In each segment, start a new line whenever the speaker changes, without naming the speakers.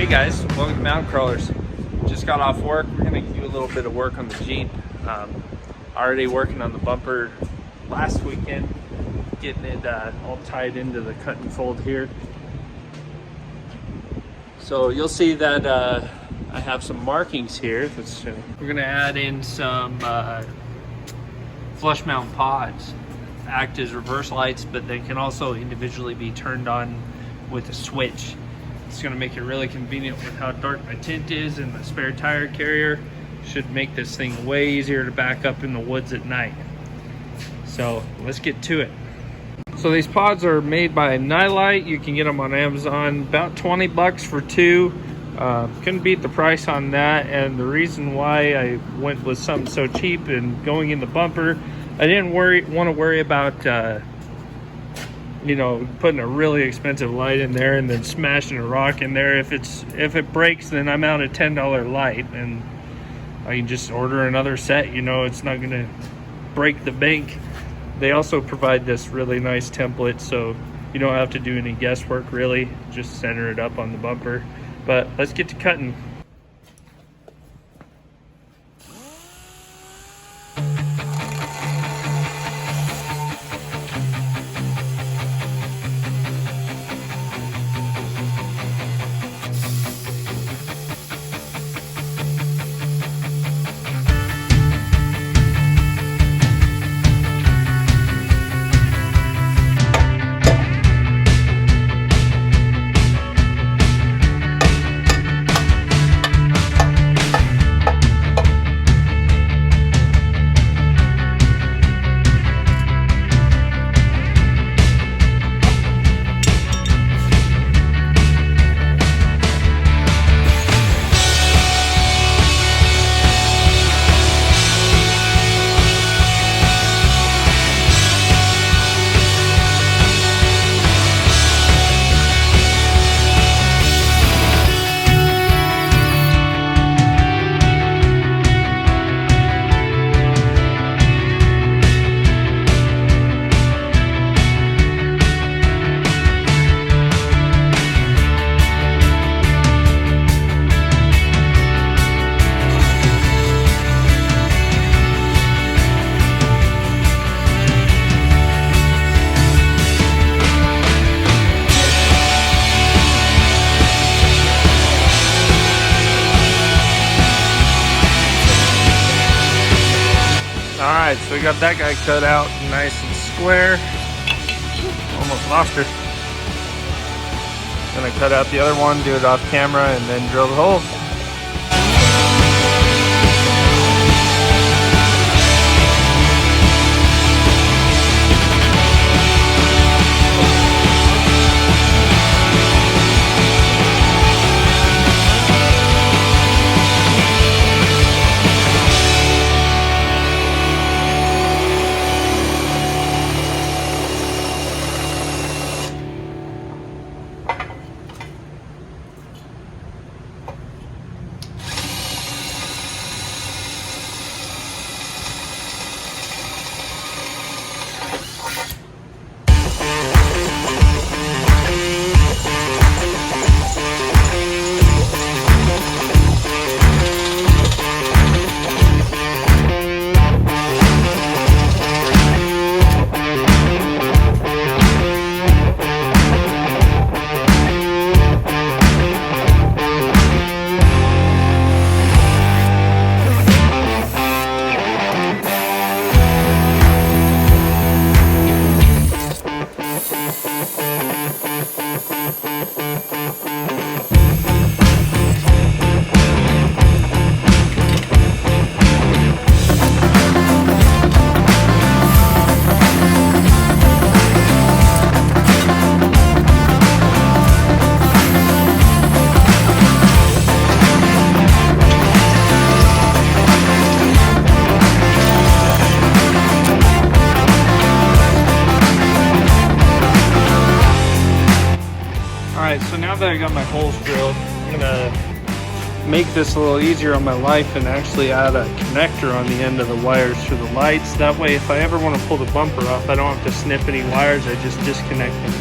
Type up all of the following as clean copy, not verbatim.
Hey guys, welcome to Mountain Crawlers. Just got off work. We're gonna do a little bit of work on the Jeep. Already working on the bumper last weekend, getting it all tied into the cut and fold here. So you'll see that I have some markings here. We're gonna add in some flush mount pods. Act as reverse lights, but they can also individually be turned on with a switch. It's going to make it really convenient with how dark my tint is, and the spare tire carrier should make this thing way easier to back up in the woods at night. So let's get to it. So these pods are made by Nightlight. You can get them on Amazon, about 20 bucks for two. Couldn't beat the price on that, and the reason why I went with something so cheap and going in the bumper, I didn't want to worry about putting a really expensive light in there and then smashing a rock in there. If it breaks, then I'm out a $10 light, and I can just order another set. It's not gonna break the bank. They also provide this really nice template, so you don't have to do any guesswork really. Just center it up on the bumper. But let's get to cutting. Alright, so we got that guy cut out nice and square. Almost lost her. Gonna cut out the other one, do it off camera, and then drill the holes. Alright, so now that I got my holes drilled, I'm gonna make this a little easier on my life and actually add a connector on the end of the wires for the lights. That way, if I ever want to pull the bumper off, I don't have to snip any wires, I just disconnect them.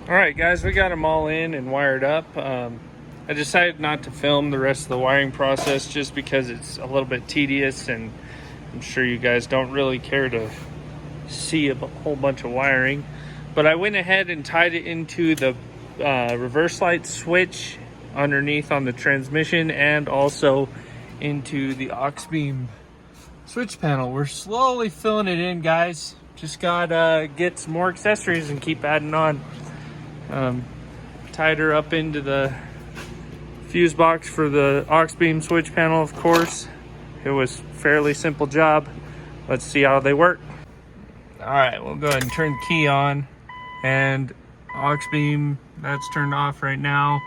All right, guys, we got them all in and wired up. I decided not to film the rest of the wiring process just because it's a little bit tedious, and I'm sure you guys don't really care to see a whole bunch of wiring. But I went ahead and tied it into the reverse light switch underneath on the transmission, and also into the aux beam switch panel. We're slowly filling it in, guys. Just gotta get some more accessories and keep adding on. Tied her up into the fuse box for the aux beam switch panel, of course. It was a fairly simple job. Let's see how they work. All right, we'll go ahead and turn the key on, and aux beam, that's turned off right now.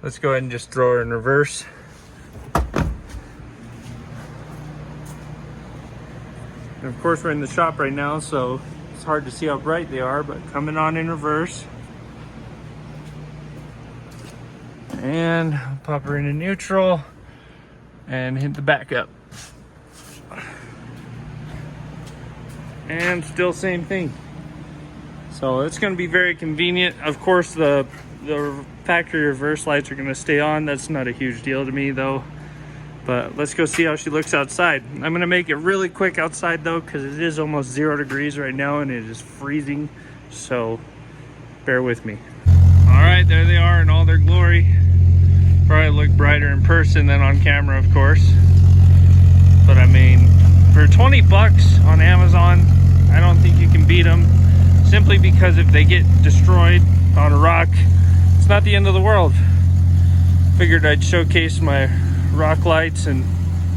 Let's go ahead and just throw her in reverse. And of course, we're in the shop right now, so it's hard to see how bright they are, but coming on in reverse. And I'll pop her into neutral and hit the backup. And still same thing. So it's going to be very convenient. Of course, the factory reverse lights are going to stay on. That's not a huge deal to me though. But let's go see how she looks outside. I'm going to make it really quick outside though, because it is almost 0 degrees right now and it is freezing. So bear with me. All right, there they are in all their glory. Probably look brighter in person than on camera, of course. But I mean, for 20 bucks on Amazon, I don't think you can beat them. Simply because if they get destroyed on a rock, it's not the end of the world. Figured I'd showcase my rock lights and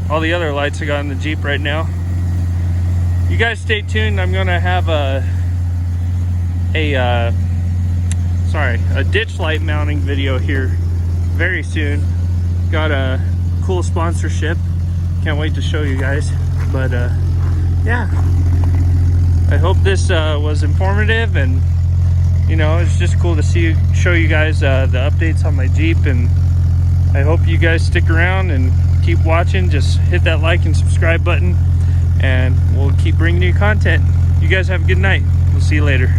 all the other lights I got in the Jeep right now. You guys stay tuned. I'm gonna have a ditch light mounting video here very soon. Got a cool sponsorship. Can't wait to show you guys. But yeah, I hope this was informative, and you know, it's just cool to show you guys the updates on my Jeep, and I hope you guys stick around and keep watching. Just hit that like and subscribe button, and we'll keep bringing you content. You guys have a good night. We'll see you later.